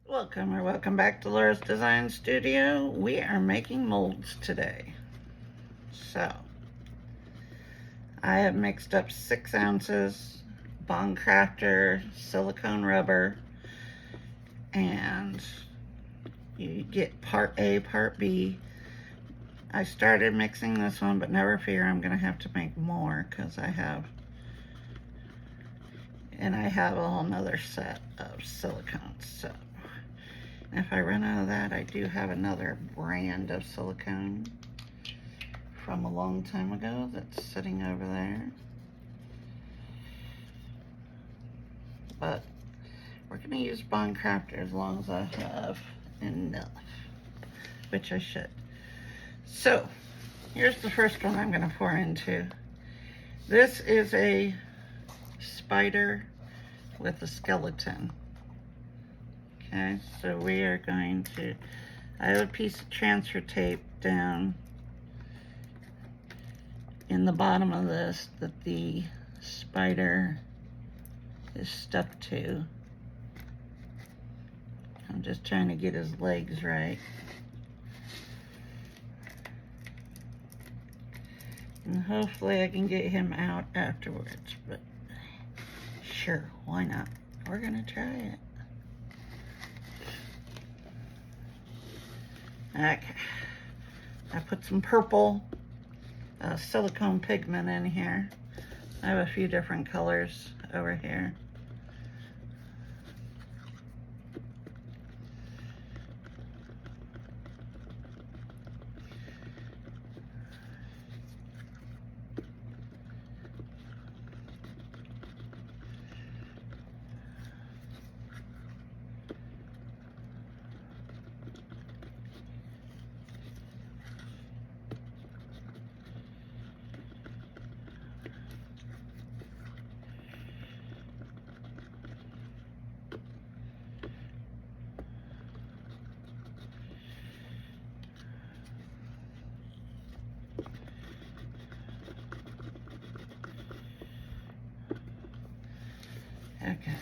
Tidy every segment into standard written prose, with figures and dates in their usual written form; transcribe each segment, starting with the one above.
Welcome back to Laura's Design Studio. We are making molds today. So, I have mixed up 6 ounces Bond Crafter silicone rubber, and you get part A, part B. I started mixing this one, but never fear, I'm gonna have to make more because I have a whole nother set of silicones. So if I run out of that, I do have another brand of silicone from a long time ago that's sitting over there. But we're gonna use Bond Crafter as long as I have enough, which I should. So here's the first one I'm gonna pour into. This is a spider with a skeleton. Okay, so we are going to, I have a piece of transfer tape down in the bottom of this that the spider is stuck to. I'm just trying to get his legs right. And hopefully I can get him out afterwards, but sure, why not? We're gonna try it. Okay, I put some purple silicone pigment in here. I have a few different colors over here. Okay,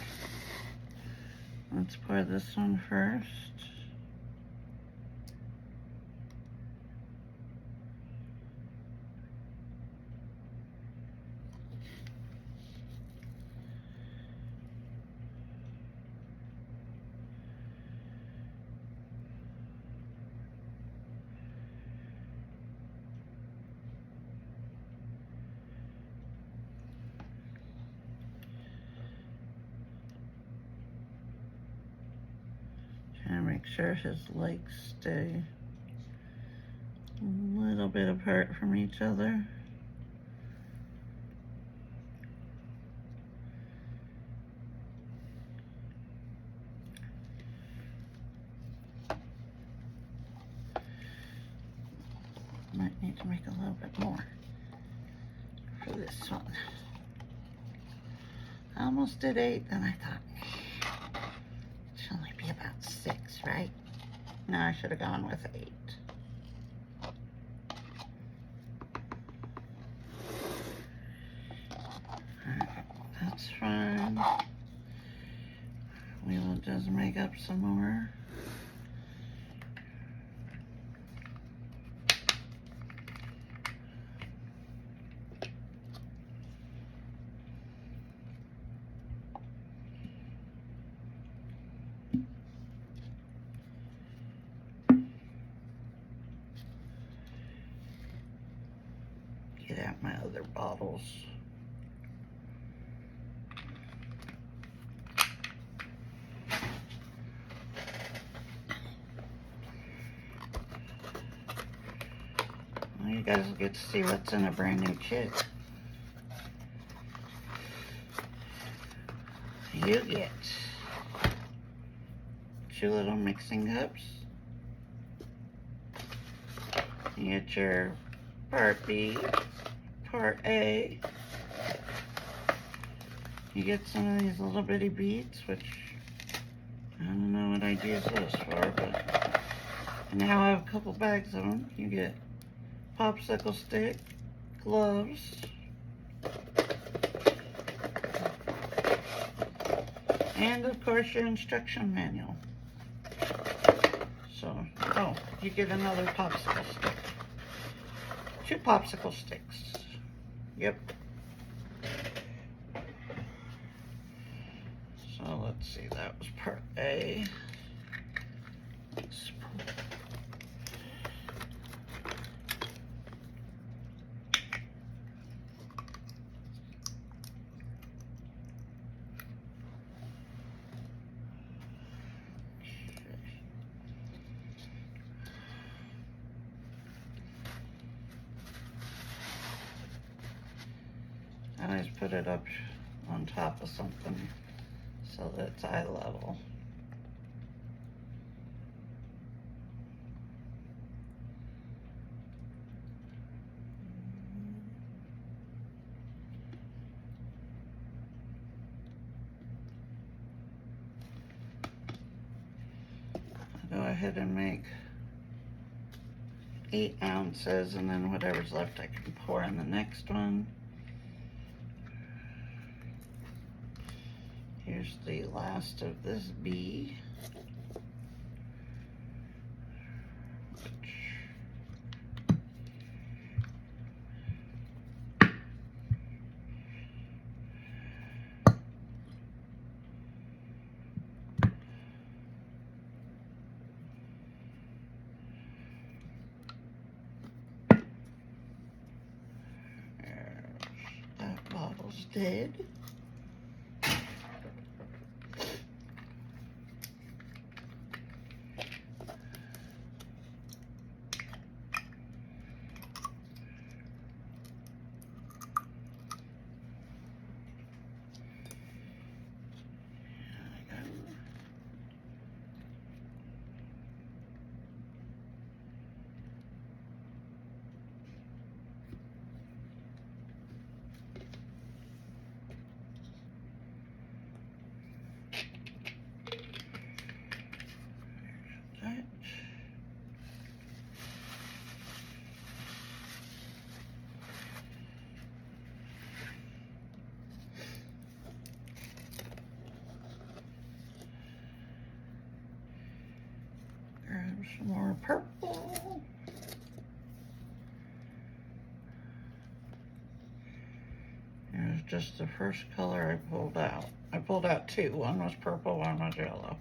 let's pour this one first. Trying to make sure his legs stay a little bit apart from each other. Might need to make a little bit more for this one. I almost did 8, then I thought, it should only be about 6, right? No, I should have gone with 8. Alright, that's fine. We will just make up some more. Get out my other bottles. Well, you guys will get to see what's in a brand new kit. You get 2 little mixing cups. You get your part B, part A. You get some of these little bitty beads, which I don't know what I'd use those for, but I now have a couple bags of them. You get popsicle stick, gloves, and of course your instruction manual. So, oh, you get another popsicle stick. 2 popsicle sticks. Yep. So let's see, that was part A. I just put it up on top of something so that it's eye level. I'll go ahead and make 8 ounces, and then whatever's left I can pour in the next one. Here's the last of this B. That bottle's dead. Grab some more purple. Here's just the first color I pulled out. I pulled out 2. One was purple, one was yellow.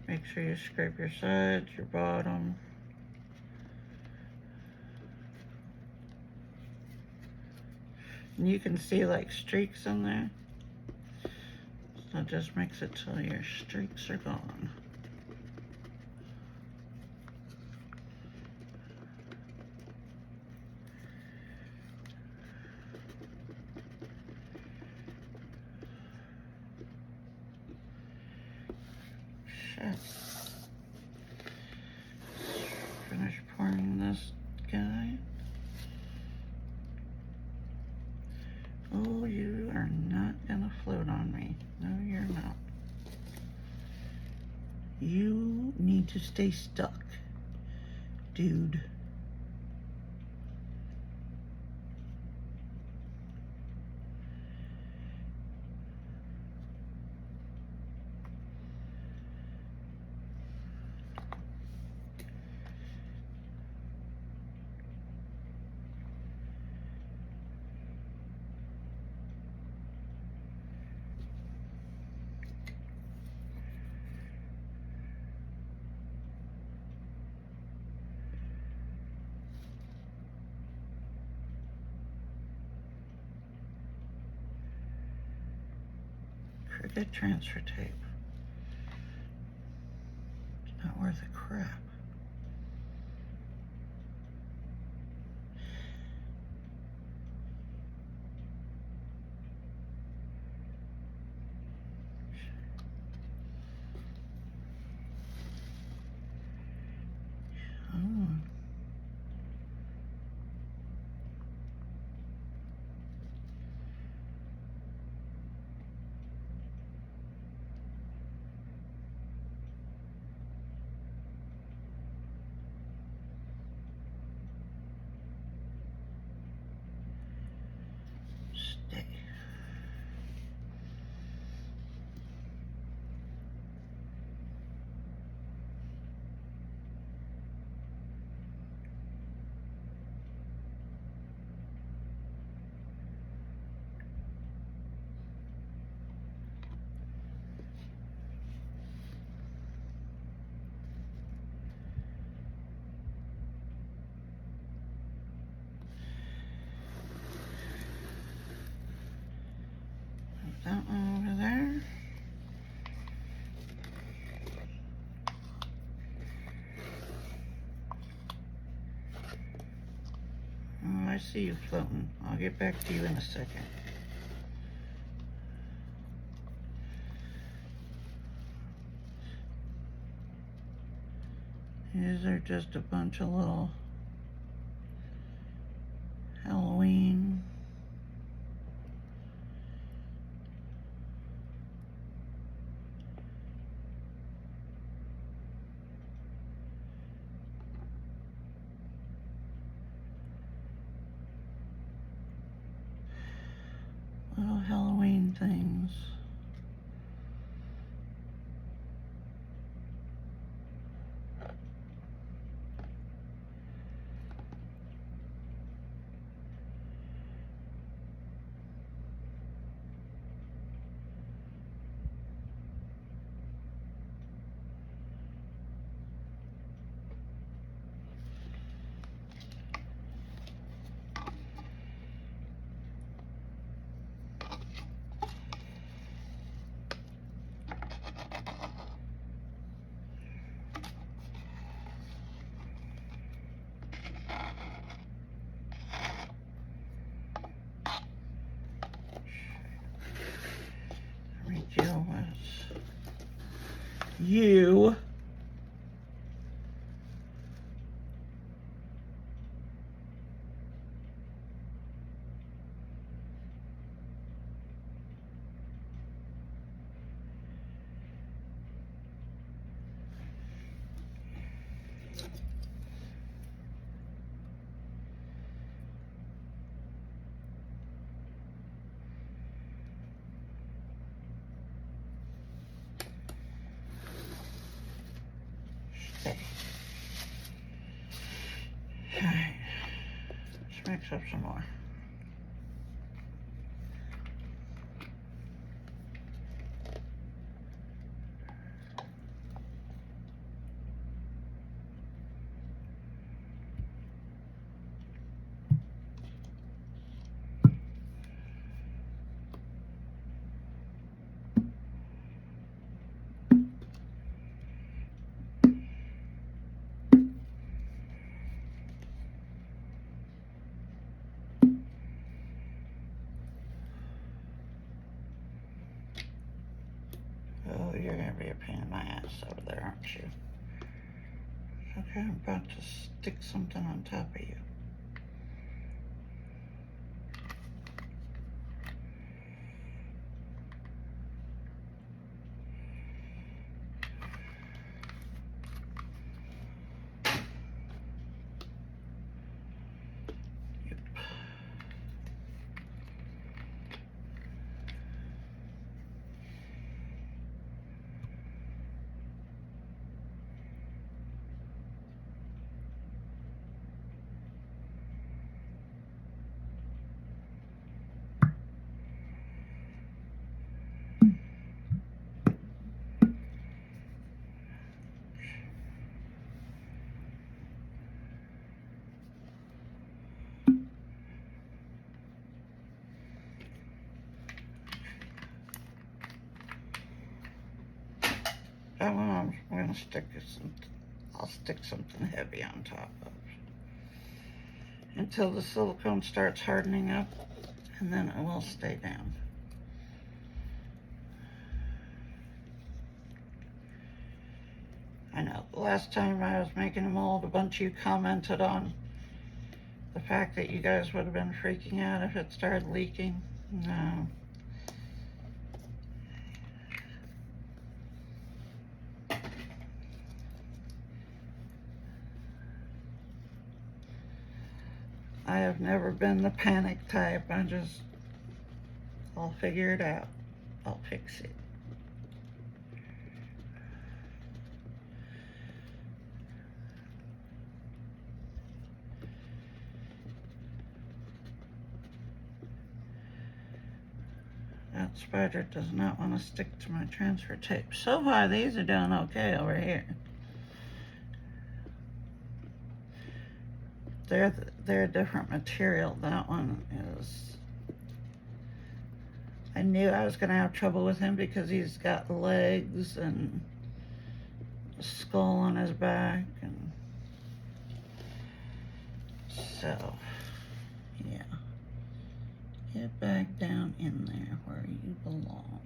Make sure you scrape your sides, your bottom. And you can see like streaks in there. So just mix it till your streaks are gone. Finish pouring this guy. Oh, you are not gonna float on me. No, you're not. You need to stay stuck, dude. Cricut transfer tape. It's not worth a crap. I see you floating. I'll get back to you in a second. These are just a bunch of little Halloween things. You. Alright, let's mix up some more. Oh, you're gonna be a pain in my ass over there, aren't you? Okay, I'm about to stick something on top of you. That one I'm gonna stick I'll stick something heavy on top of until the silicone starts hardening up, and then it will stay down. I know, the last time I was making a mold, a bunch of you commented on the fact that you guys would have been freaking out if it started leaking. No. I have never been the panic type. I'll figure it out. I'll fix it. That spider does not want to stick to my transfer tape. So far, these are doing okay over here. They're a different material. That one is... I knew I was going to have trouble with him because he's got legs and a skull on his back, and so Get back down in there where you belong.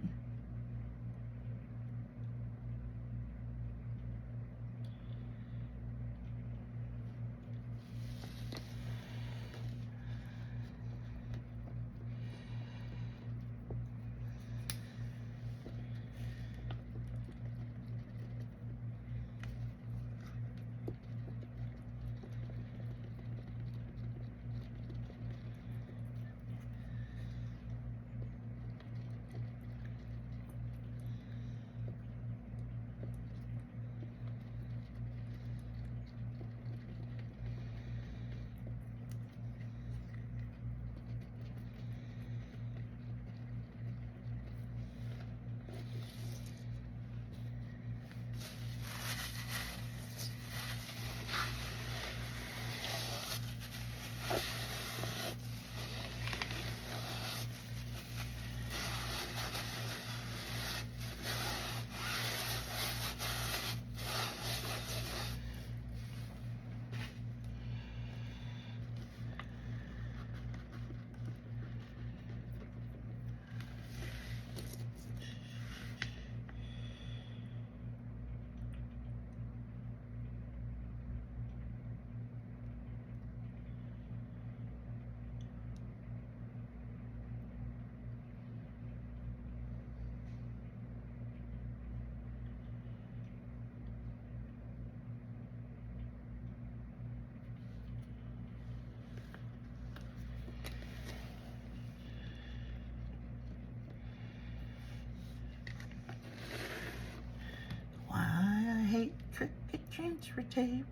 Hate Cricut transfer tape.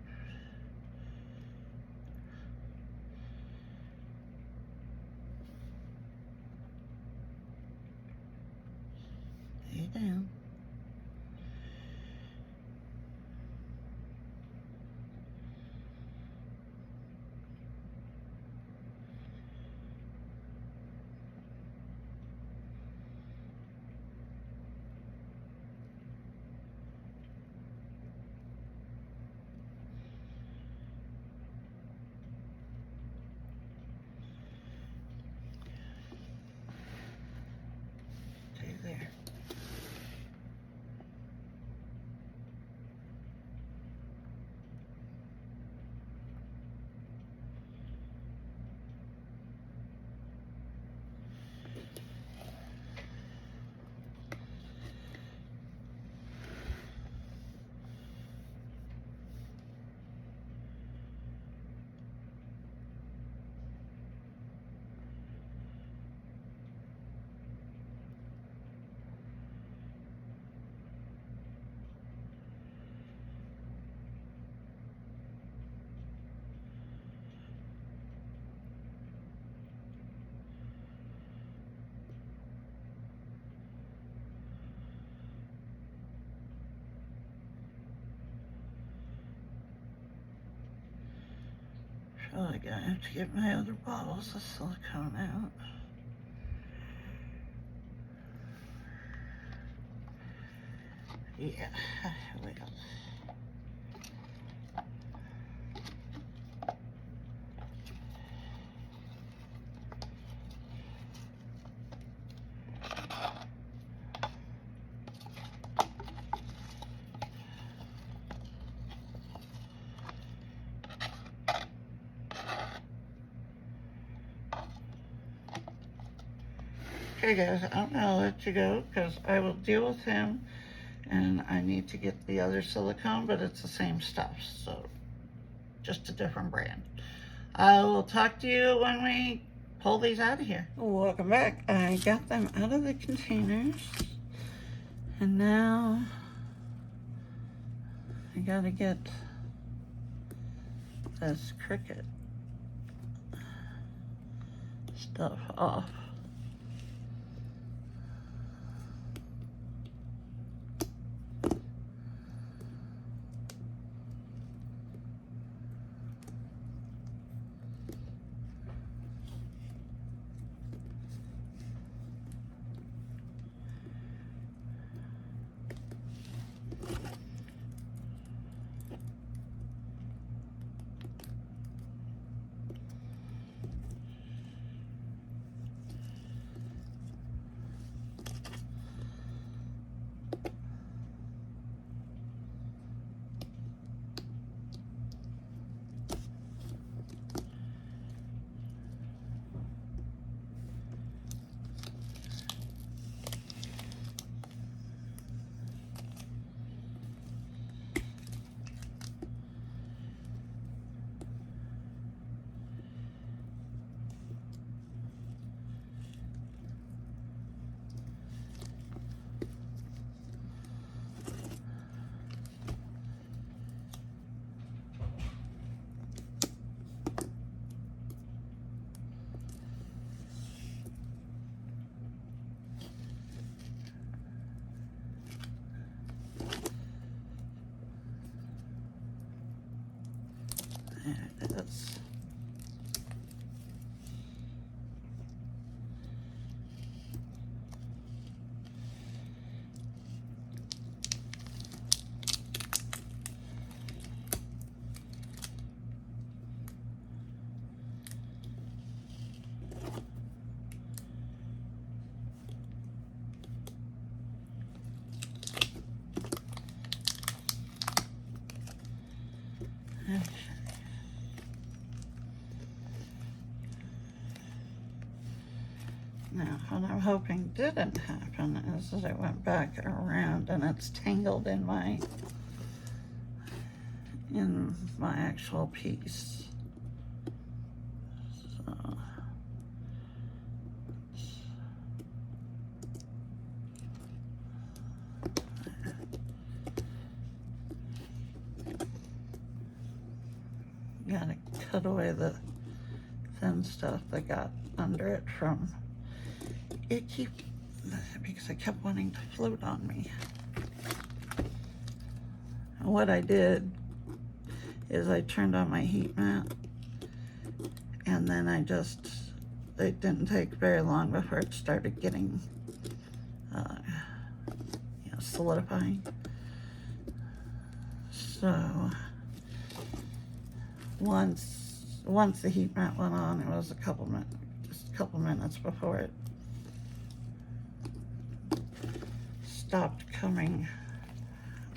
Lay down. There. Probably gonna have to get my other bottles of silicone out. Yeah, I will. Okay guys, I'm gonna let you go because I will deal with him and I need to get the other silicone, but it's the same stuff, so just a different brand. I will talk to you when we pull these out of here. Welcome back. I got them out of the containers and now I gotta get this Cricut stuff off. There it is. Now, what I'm hoping didn't happen is that it went back around and it's tangled in my actual piece. So, gotta cut away the thin stuff that got under it from because I kept wanting to float on me. And what I did is I turned on my heat mat, and then it didn't take very long before it started getting solidifying. So once the heat mat went on, it was just a couple minutes before it stopped coming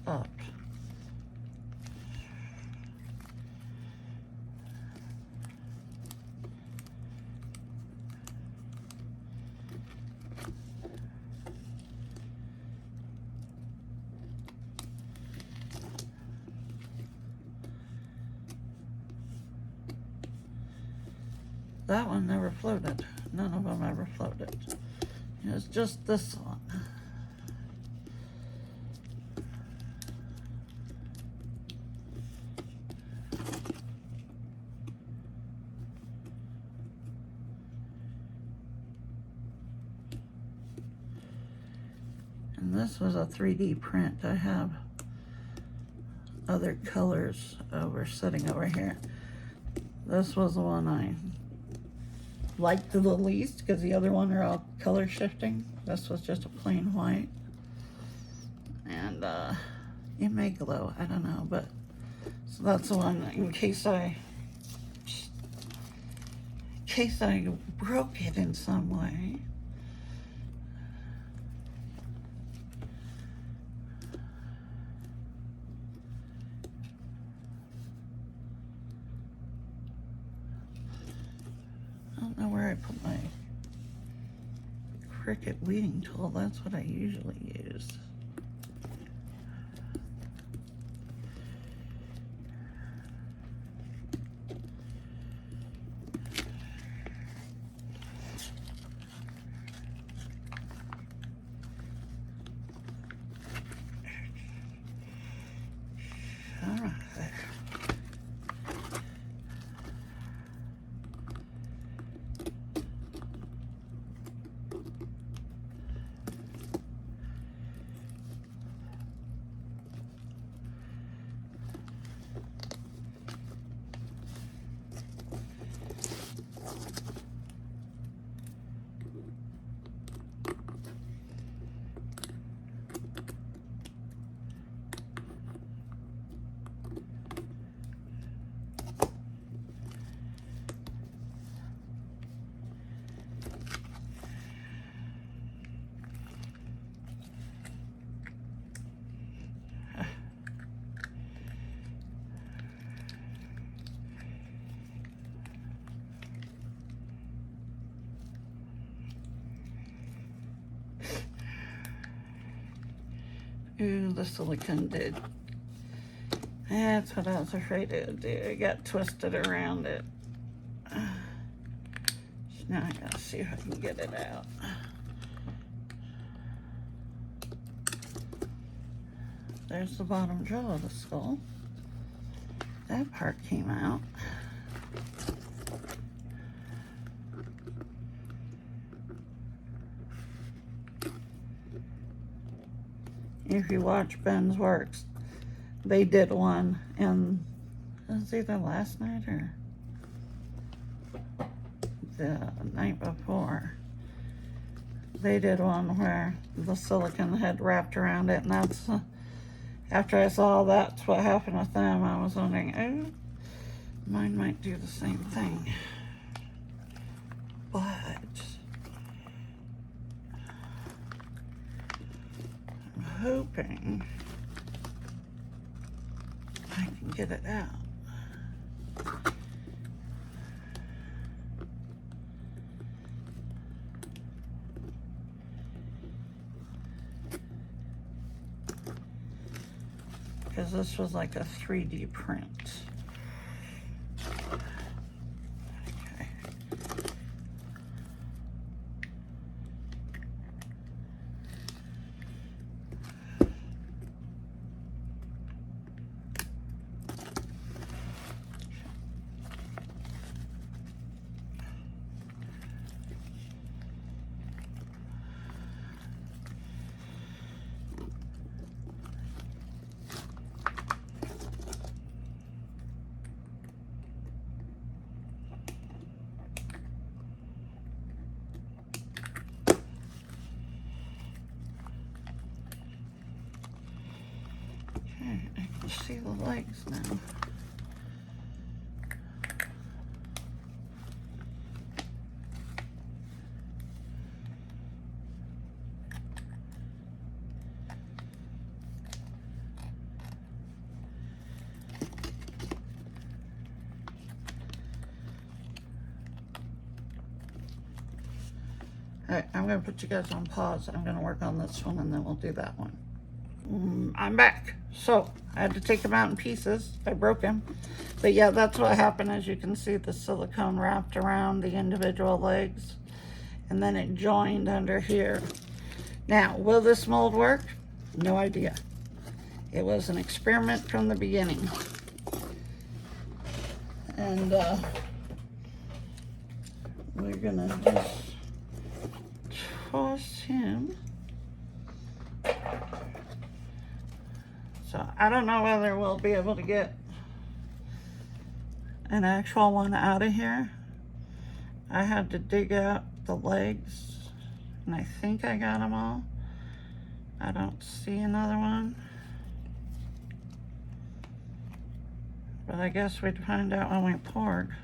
up. That one never floated. None of them ever floated. It was just this one. And this was a 3D print. I have other colors sitting over here. This was the one I liked the least because the other one are all color shifting. This was just a plain white. And it may glow, I don't know, but so that's the one in case I broke it in some way. I don't know where I put my Cricut weeding tool. That's what I usually use. All right, there. Ooh, the silicone did. That's what I was afraid it would do. It got twisted around it. So now I gotta see if I can get it out. There's the bottom jaw of the skull. That part came out. If you watch Ben's works, they did one in it was either last night or the night before. They did one where the silicone had wrapped around it, and that's after I saw that's what happened with them. I was wondering, oh, mine might do the same thing, but I'm hoping I can get it out. Because this was like a 3D print. Okay. I can see the legs now. Alright, I'm going to put you guys on pause. I'm going to work on this one and then we'll do that one. I'm back. So I had to take them out in pieces. I broke them. But yeah, that's what happened. As you can see, the silicone wrapped around the individual legs and then it joined under here. Now, will this mold work? No idea. It was an experiment from the beginning. And we're gonna just toss him. So I don't know whether we'll be able to get an actual one out of here. I had to dig out the legs and I think I got them all. I don't see another one. But I guess we'd find out when we poured.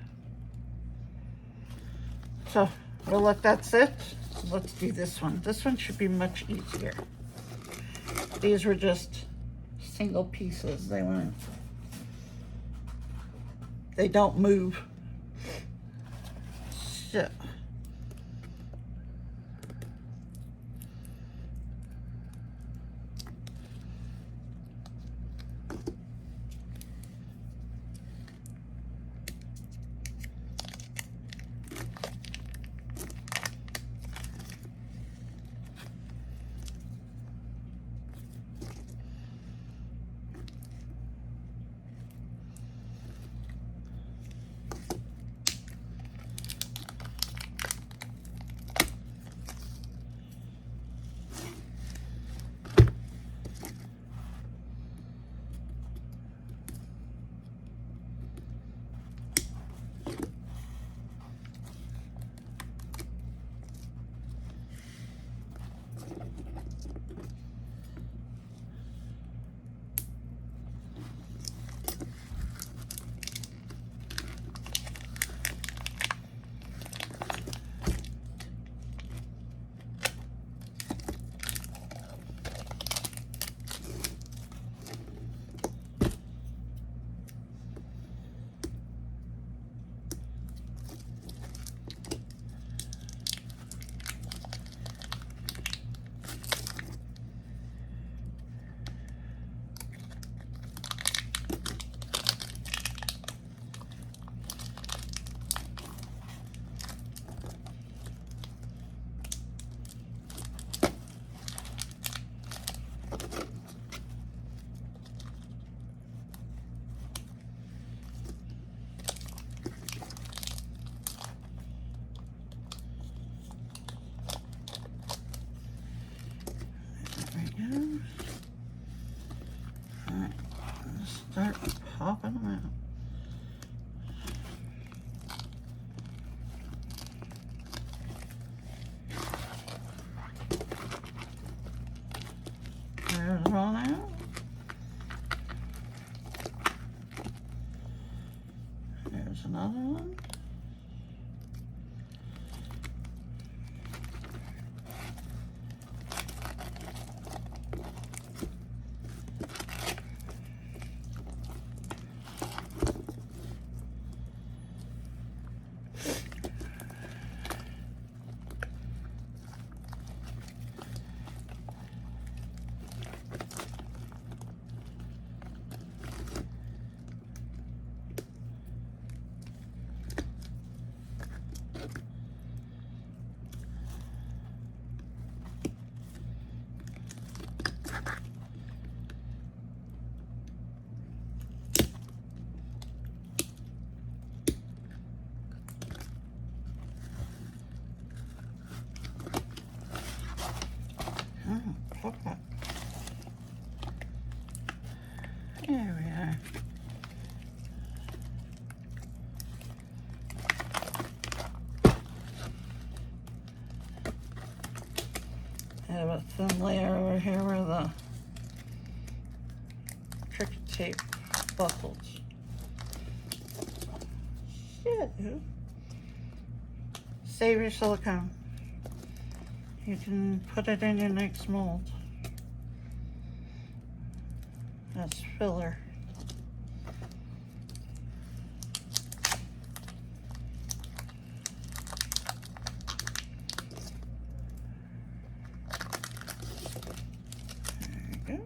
So we'll let that sit. Let's do this one. This one should be much easier. These were just single pieces. They don't move. So start popping them out. another one. Okay. There we are. I have a thin layer over here where the Cricut tape buckles. Shit. Save your silicone. You can put it in your next mold. That's filler. There you go.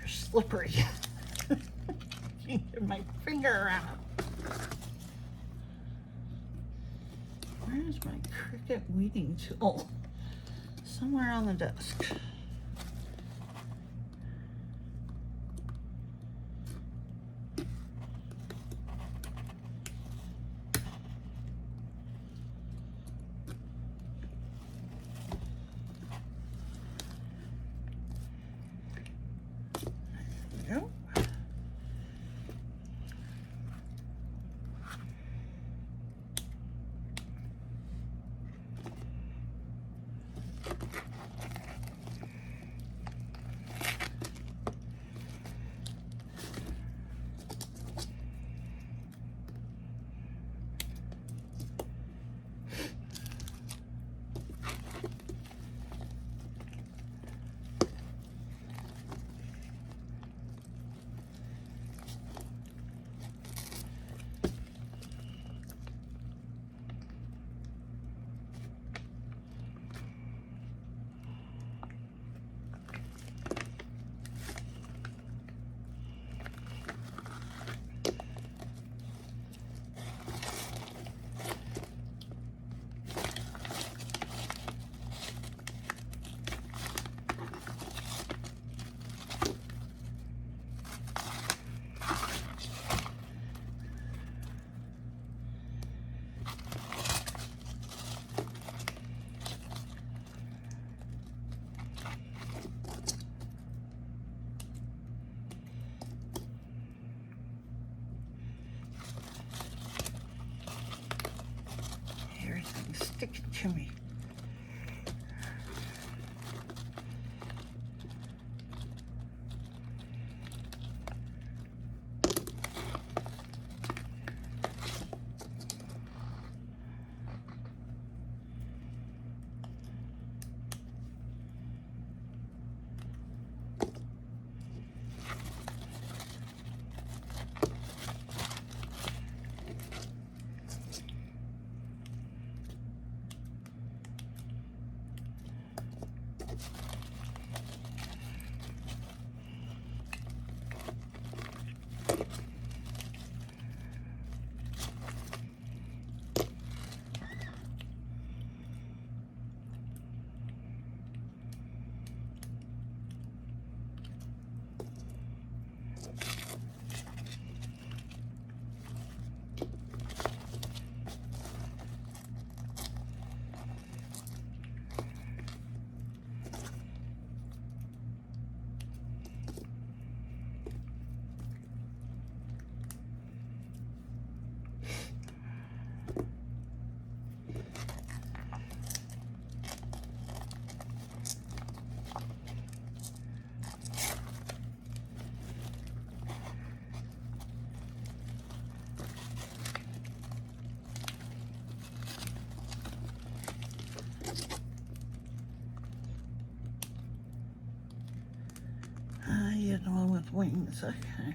Slippery. Can't get my finger around it. Where's my Cricut weeding tool? Somewhere on the desk. There we go. Everything's sticking to me. see the one with wings. Okay.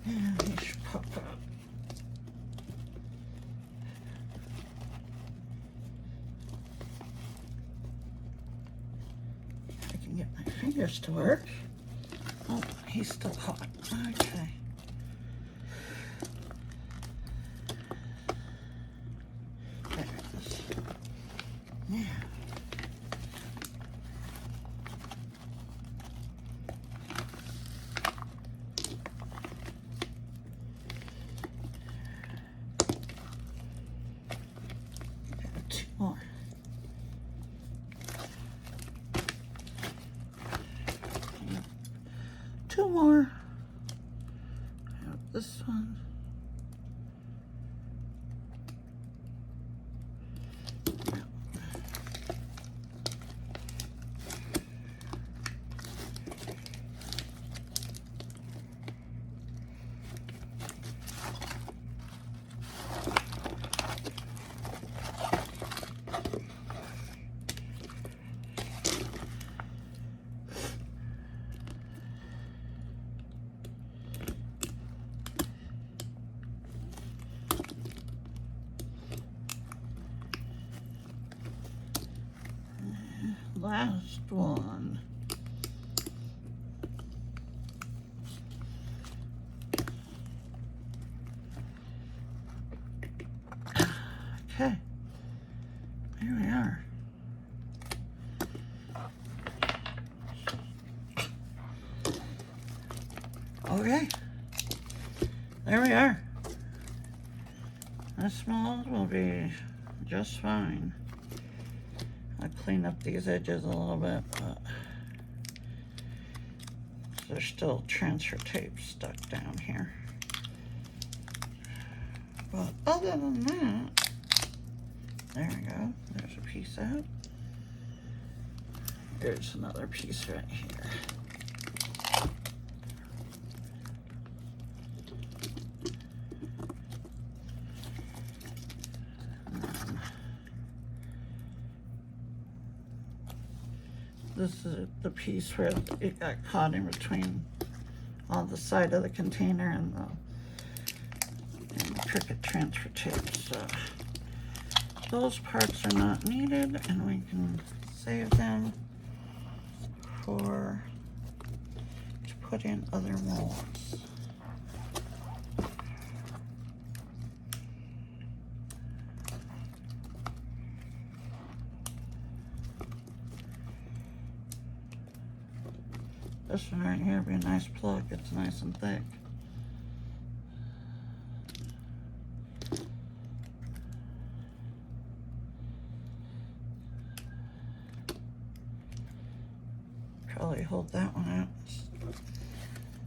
Yeah, he should pop up. I can get my fingers to work. Oh, he's still hot. Okay. There it is. Yeah. Two more. Two more. This one. Last one. Okay, here we are. Okay, there we are. This mold will be just fine. I'll clean up these edges a little bit, but there's still transfer tape stuck down here. But other than that, there we go. There's a piece out. There's another piece right here. This is the piece where it got caught in between on the side of the container and the Cricut transfer tape. So those parts are not needed, and we can save them to put in other molds. This one right here would be a nice plug. It's nice and thick. Probably hold that one out.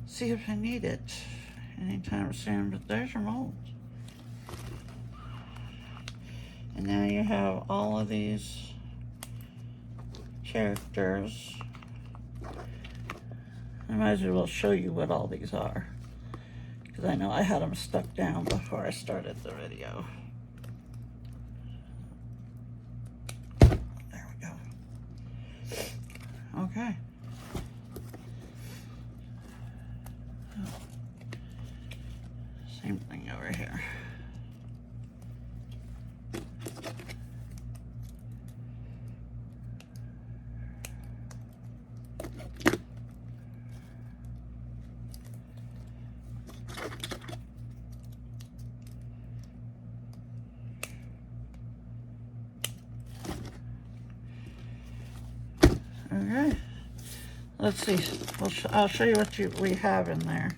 See if I need it anytime soon, but there's your mold. And now you have all of these characters. I might as well show you what all these are, because I know I had them stuck down before I started the video. There we go. Okay. Same thing over here. Okay, let's see. I'll show you what we have in there.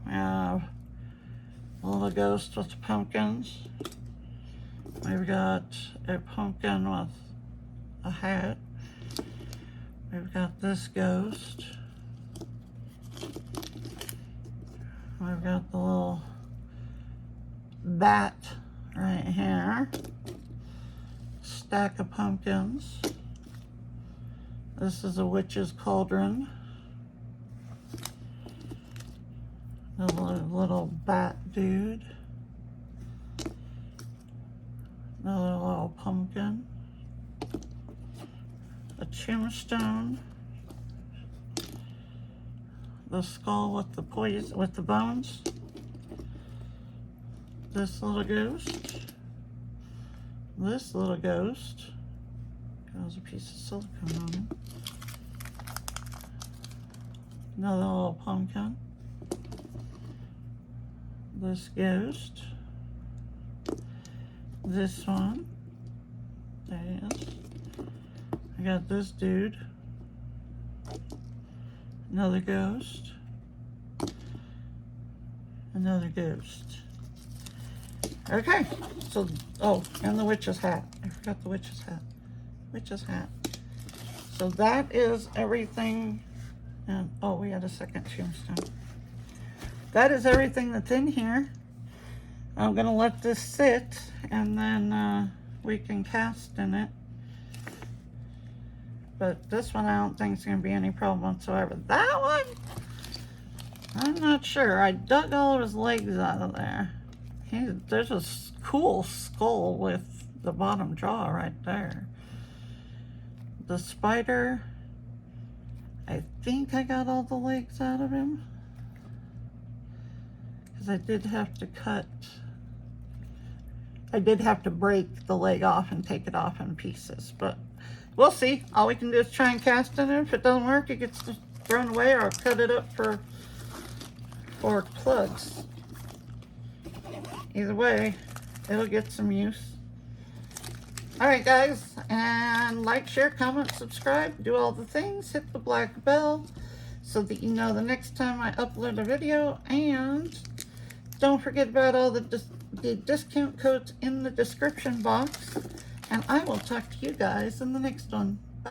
We have a little ghost with the pumpkins. We've got a pumpkin with a hat. We've got this ghost. We've got the little bat right here. Stack of pumpkins. This is a witch's cauldron. A little bat dude. Another little pumpkin. a tombstone, the skull with the poison, with the bones, this little ghost, this little ghost, there's a piece of silicone on it, another little pumpkin, this ghost, this one, there it is, I got this dude, another ghost, another ghost. Okay, so, oh, and the witch's hat. I forgot the witch's hat. Witch's hat. So that is everything. And, oh, we had a second tombstone. That is everything that's in here. I'm going to let this sit, and then we can cast in it. But this one, I don't think is going to be any problem whatsoever. That one, I'm not sure. I dug all of his legs out of there. There's a cool skull with the bottom jaw right there. The spider, I think I got all the legs out of him. Because I did have to break the leg off and take it off in pieces. But we'll see. All we can do is try and cast in it. If it doesn't work, it gets thrown away, or I'll cut it up for plugs. Either way, it'll get some use. Alright guys, and like, share, comment, subscribe, do all the things, hit the black bell so that you know the next time I upload a video, and don't forget about all the discount codes in the description box, and I will talk to you guys in the next one.